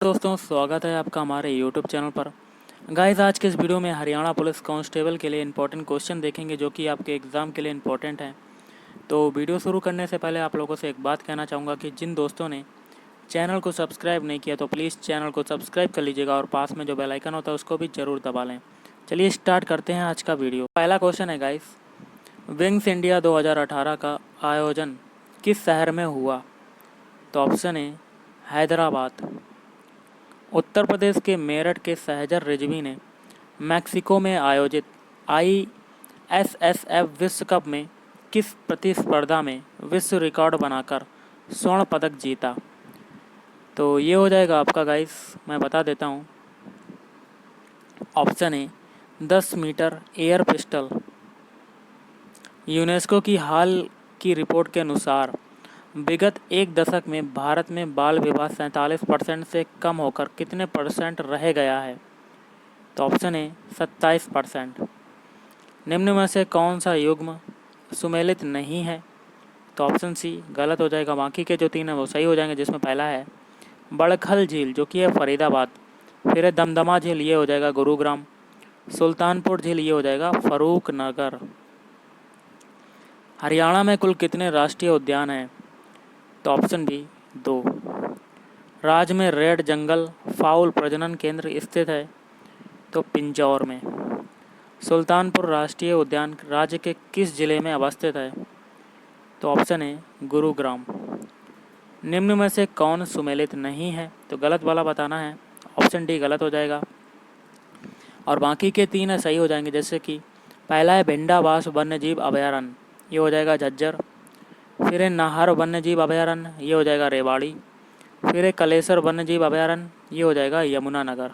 दोस्तों, स्वागत है आपका हमारे YouTube चैनल पर। गाइस, आज के इस वीडियो में हरियाणा पुलिस कांस्टेबल के लिए इंपॉर्टेंट क्वेश्चन देखेंगे जो कि आपके एग्ज़ाम के लिए इंपॉर्टेंट हैं। तो वीडियो शुरू करने से पहले आप लोगों से एक बात कहना चाहूँगा कि जिन दोस्तों ने चैनल को सब्सक्राइब नहीं किया तो प्लीज़ चैनल को सब्सक्राइब कर लीजिएगा और पास में जो बेल आइकन होता है उसको भी ज़रूर दबा लें। चलिए स्टार्ट करते हैं आज का वीडियो। पहला क्वेश्चन है गाइस, विंग्स इंडिया 2018 का आयोजन किस शहर में हुआ? तो ऑप्शन ए हैदराबाद। उत्तर प्रदेश के मेरठ के सहजर रिजवी ने मैक्सिको में आयोजित ISSF विश्व कप में किस प्रतिस्पर्धा में विश्व रिकॉर्ड बनाकर स्वर्ण पदक जीता? तो ये हो जाएगा आपका गाइस, मैं बता देता हूँ। Option A 10 metre air pistol. UNESCO की हाल की रिपोर्ट के अनुसार विगत एक दशक में भारत में बाल विवाह 47% से कम होकर कितने % रह गया है? तो ऑप्शन ए 27%। निम्न में से कौन सा युग्म सुमेलित नहीं है? तो ऑप्शन सी गलत हो जाएगा। बाकी के जो तीन है वो सही हो जाएंगे, जिसमें पहला है बड़खल झील जो कि है फरीदाबाद, फिर है दमदमा झील, ये हो जाएगा गुरुग्राम, सुल्तानपुर झील ये हो जाएगा फरूखनगर। हरियाणा में कुल कितने राष्ट्रीय उद्यान हैं? तो ऑप्शन बी 2। राज्य में रेड जंगल फाउल प्रजनन केंद्र स्थित है? तो पिंजौर में। सुल्तानपुर राष्ट्रीय उद्यान राज्य के किस जिले में अवस्थित है? तो ऑप्शन ए गुरुग्राम। निम्न में से कौन सुमेलित नहीं है? तो गलत वाला बताना है, ऑप्शन डी गलत हो जाएगा और बाकी के तीन है सही हो जाएंगे। जैसे कि पहला है भिंडावास वन्यजीव अभयारण्य, ये हो जाएगा झज्जर, फिर है नाहर वन्यजीव अभयारण्य, ये हो जाएगा रेवाड़ी, फिर है कलेसर वन्यजीव अभयारण्य, ये हो जाएगा यमुनानगर।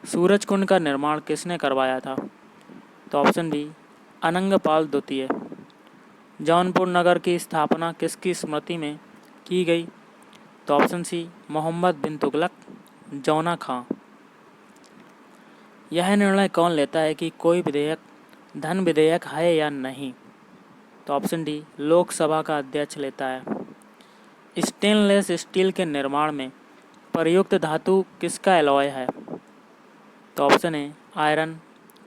सूरजकुंड का निर्माण किसने करवाया था? तो ऑप्शन बी अनंगपाल द्वितीय। जौनपुर नगर की स्थापना किसकी स्मृति में की गई? तो ऑप्शन सी मोहम्मद बिन तुगलक जौना खां। यह निर्णय कौन लेता है कि कोई विधेयक धन विधेयक है या नहीं? तो ऑप्शन डी लोकसभा का अध्यक्ष लेता है। स्टेनलेस स्टील के निर्माण में प्रयुक्त धातु किसका एलॉय है? तो ऑप्शन ए आयरन,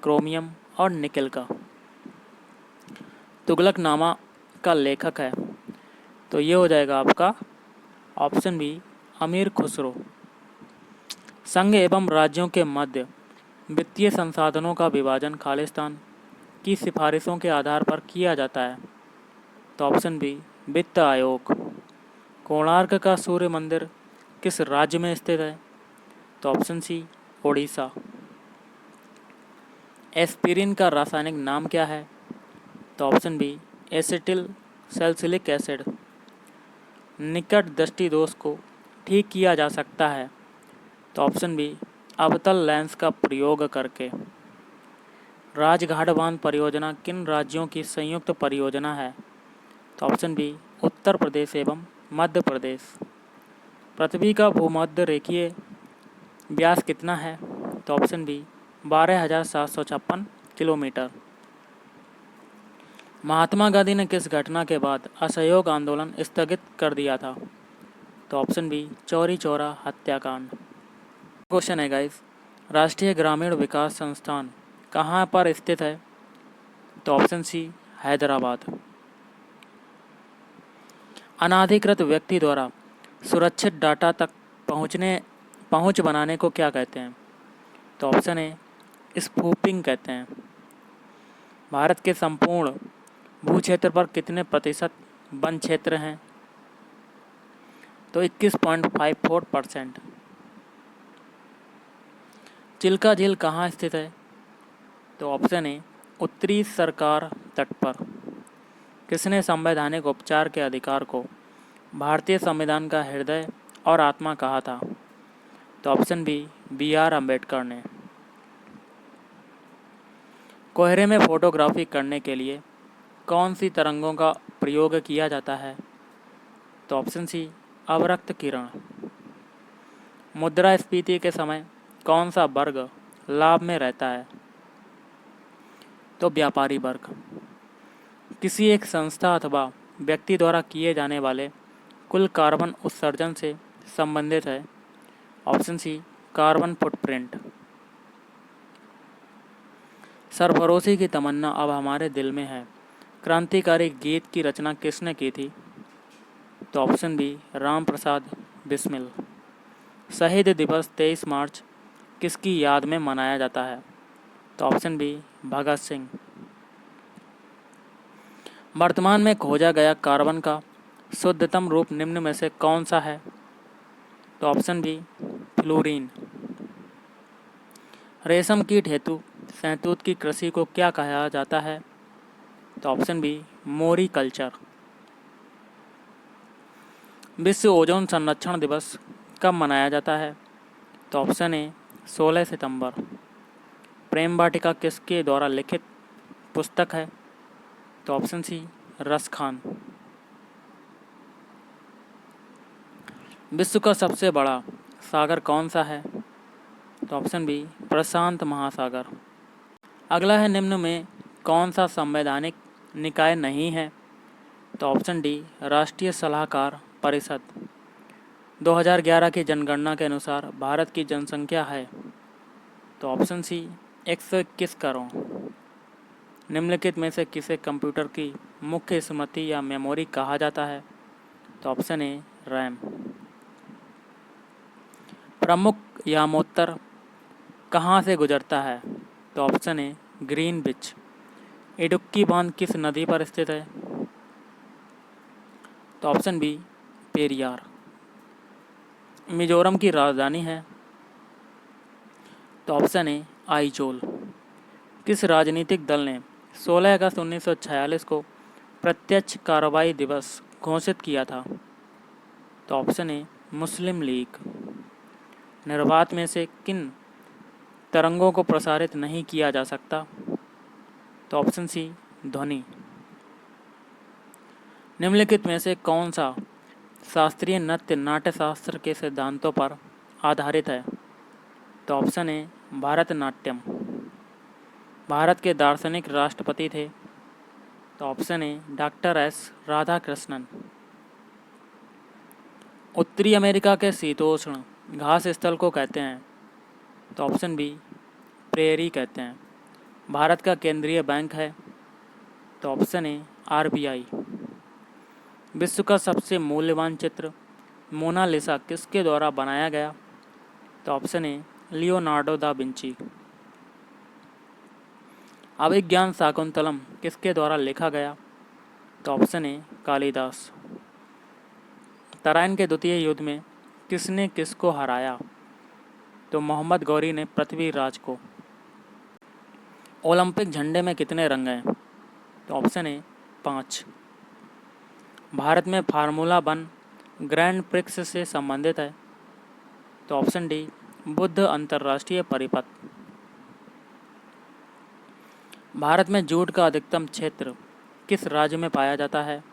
क्रोमियम और निकल का। तुगलकनामा का लेखक है? तो ये हो जाएगा आपका ऑप्शन बी अमीर खुसरो। संघ एवं राज्यों के मध्य वित्तीय संसाधनों का विभाजन खालिस्तान की सिफारिशों के आधार पर किया जाता है? तो ऑप्शन बी वित्त आयोग। कोणार्क का सूर्य मंदिर किस राज्य में स्थित है? तो ऑप्शन सी ओडिशा। एस्पिरिन का रासायनिक नाम क्या है? तो option B acetyl salicylic acid. निकट दृष्टि दोष को ठीक किया जा सकता है? तो ऑप्शन बी अवतल लेंस का प्रयोग करके। राजघाट बांध परियोजना किन राज्यों की संयुक्त परियोजना है? तो ऑप्शन बी उत्तर प्रदेश एवं मध्य प्रदेश। पृथ्वी का भूमध्य रेखीय व्यास कितना है? तो option B 12,756 kilometre. Mahatma Gandhi ने किस घटना के बाद असहयोग आंदोलन स्थगित कर दिया था? तो ऑप्शन बी चौरी चौरा हत्याकांड। क्वेश्चन है गाइस, राष्ट्रीय ग्रामीण विकास संस्थान कहाँ पर स्थित है? तो ऑप्शन सी हैदराबाद। अनाधिकृत व्यक्ति द्वारा सुरक्षित डाटा तक पहुँच बनाने को क्या कहते हैं? तो ऑप्शन ए स्पूफिंग कहते हैं। भारत के संपूर्ण भू क्षेत्र पर कितने प्रतिशत वन क्षेत्र हैं? तो 21.54%। चिल्का झील कहाँ स्थित है? तो ऑप्शन ए उत्तरी सरकार तट पर। किसने संवैधानिक उपचार के अधिकार को भारतीय संविधान का हृदय और आत्मा कहा था? तो ऑप्शन बी BR अम्बेडकर ने। कोहरे में फोटोग्राफी करने के लिए कौन सी तरंगों का प्रयोग किया जाता है? तो ऑप्शन सी अवरक्त किरण। मुद्रास्फीति के समय कौन सा वर्ग लाभ में रहता है? तो व्यापारी वर्ग। किसी एक संस्था अथवा व्यक्ति द्वारा किए जाने वाले कुल कार्बन उत्सर्जन से संबंधित है ऑप्शन सी कार्बन फुटप्रिंट। सरफरोशी की तमन्ना अब हमारे दिल में है क्रांतिकारी गीत की रचना किसने की थी? तो ऑप्शन बी राम प्रसाद बिस्मिल। शहीद दिवस 23 मार्च किसकी याद में मनाया जाता है? तो ऑप्शन बी भगत सिंह। वर्तमान में खोजा गया कार्बन का शुद्धतम रूप निम्न में से कौन सा है? तो ऑप्शन बी फ्लोरीन। रेशम कीट हेतु शहतूत की कृषि को क्या कहा जाता है? तो ऑप्शन बी मोरी कल्चर। विश्व ओजोन संरक्षण दिवस कब मनाया जाता है? तो ऑप्शन ए 16 सितंबर। प्रेम वाटिका किसके द्वारा लिखित पुस्तक है? तो ऑप्शन सी रस खान। विश्व का सबसे बड़ा सागर कौन सा है? तो ऑप्शन बी प्रशांत महासागर। अगला है निम्न में कौन सा संवैधानिक निकाय नहीं है? तो ऑप्शन डी राष्ट्रीय सलाहकार परिषद। 2011 की जनगणना के अनुसार भारत की जनसंख्या है? तो ऑप्शन सी 121 करोड़। निम्नलिखित में से किसे कंप्यूटर की मुख्य स्मृति या मेमोरी कहा जाता है? तो ऑप्शन ए रैम। प्रमुख यामोत्तर कहाँ से गुजरता है? तो ऑप्शन ए ग्रीनविच। इडुक्की बांध किस नदी पर स्थित है? तो ऑप्शन बी पेरियार। मिजोरम की राजधानी है? तो ऑप्शन ए आइजोल। किस राजनीतिक दल ने 16 अगस्त 1946 को प्रत्यक्ष कार्रवाई दिवस घोषित किया था? तो ऑप्शन ए मुस्लिम लीग। निर्वात में से किन तरंगों को प्रसारित नहीं किया जा सकता? तो ऑप्शन सी ध्वनि। निम्नलिखित में से कौन सा शास्त्रीय नृत्य नाट्यशास्त्र के सिद्धांतों पर आधारित है? तो ऑप्शन ए भारतनाट्यम। भारत के दार्शनिक राष्ट्रपति थे? तो ऑप्शन ए डॉक्टर एस राधाकृष्णन। उत्तरी अमेरिका के शीतोष्ण घास स्थल को कहते हैं? तो ऑप्शन बी प्रेरी कहते हैं। भारत का केंद्रीय बैंक है? तो ऑप्शन ए आरबीआई। विश्व का सबसे मूल्यवान चित्र मोनालिसा किसके द्वारा बनाया गया? तो option A Leonardo da Vinci. Abhigyan Shakuntalam किसके द्वारा लिखा गया? तो ऑप्शन ए कालिदास। तराइन के द्वितीय युद्ध में किसने किसको हराया? तो मोहम्मद गौरी ने पृथ्वीराज को। ओलंपिक झंडे में कितने रंग हैं? तो ऑप्शन ए 5। भारत में फार्मूला 1 ग्रैंड प्रिक्स से संबंधित है? तो ऑप्शन डी बुद्ध अंतर्राष्ट्रीय परिपथ। भारत में जूट का अधिकतम क्षेत्र किस राज्य में पाया जाता है?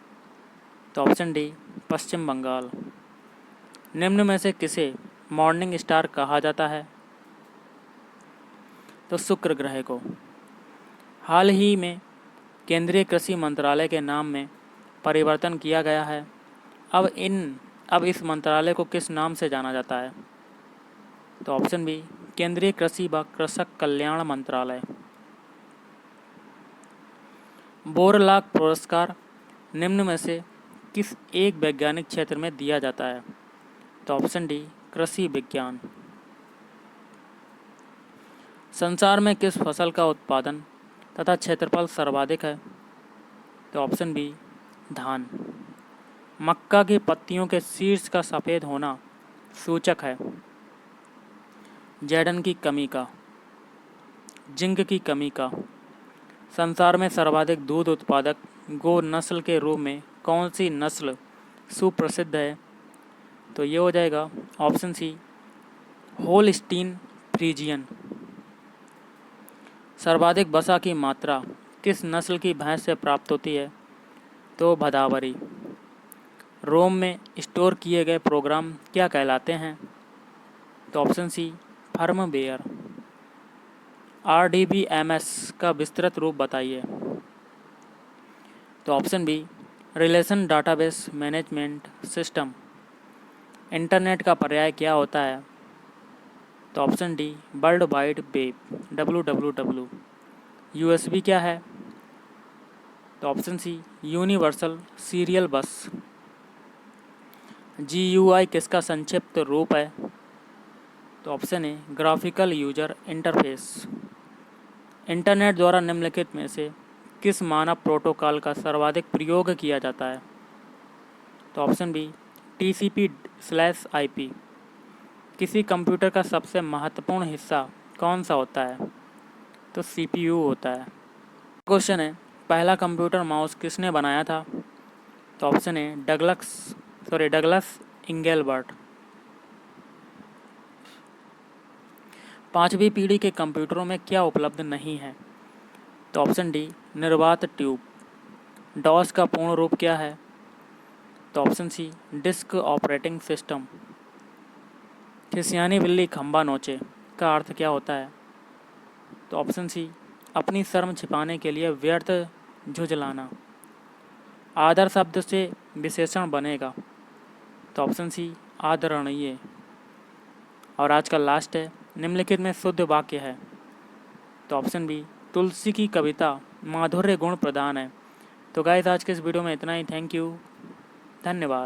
तो ऑप्शन डी पश्चिम बंगाल। निम्न में से किसे मॉर्निंग स्टार कहा जाता है? तो शुक्र ग्रह को। हाल ही में केंद्रीय कृषि मंत्रालय के नाम में परिवर्तन किया गया है। अब इस मंत्रालय को किस नाम से जाना जाता है? तो ऑप्शन बी केंद्रीय कृषि व कृषक कल्याण मंत्रालय। बोरलॉग पुरस्कार निम्न में से किस एक वैज्ञानिक क्षेत्र में दिया जाता है? तो ऑप्शन डी कृषि विज्ञान। संसार में किस फसल का उत्पादन तथा क्षेत्रफल सर्वाधिक है? तो ऑप्शन बी धान। मक्का की पत्तियों के शीर्ष का सफ़ेद होना सूचक है जैडन की कमी का, जिंक की कमी का। संसार में सर्वाधिक दूध उत्पादक गो नस्ल के रूप में कौन सी नस्ल सुप्रसिद्ध है? तो ये हो जाएगा ऑप्शन सी होल्स्टीन फ्रीजियन। सर्वाधिक वसा की मात्रा किस नस्ल की भैंस से प्राप्त होती है? तो भदावरी। रोम में स्टोर किए गए प्रोग्राम क्या कहलाते हैं? तो ऑप्शन सी फर्मवेयर। RDBMS का विस्तृत रूप बताइए। तो option B relation database management system. Internet का पर्याय क्या होता है? तो option D world wide web WWW। USB क्या है? तो option C universal serial bus. GUI किसका संक्षिप्त रूप है? तो option A graphical user interface. Internet द्वारा निम्नलिखित में से किस मानव प्रोटोकॉल का सर्वाधिक प्रयोग किया जाता है? तो ऑप्शन बी TCP/IP। किसी कंप्यूटर का सबसे महत्वपूर्ण हिस्सा कौन सा होता है? तो CPU होता है। क्वेश्चन है, पहला कंप्यूटर माउस किसने बनाया था? तो ऑप्शन ए डगलस इंगेलबर्ट। पांचवी पीढ़ी के कंप्यूटरों में क्या उपलब्ध नहीं है? तो ऑप्शन डी निर्वात ट्यूब। डॉस का पूर्ण रूप क्या है? तो option C disk operating system. खिसियानी बिल्ली खंबा नोचे का अर्थ क्या होता है? तो ऑप्शन सी अपनी शर्म छिपाने के लिए व्यर्थ झुंझलाना। आदर शब्द से विशेषण बनेगा। तो ऑप्शन सी आदरणीय। और आज का लास्ट है, निम्नलिखित में शुद्ध वाक्य है? तो ऑप्शन बी तुलसी की कविता माधुर्य गुण प्रदान है। तो गाइस आज के इस वीडियो में इतना ही। थैंक यू, धन्यवाद।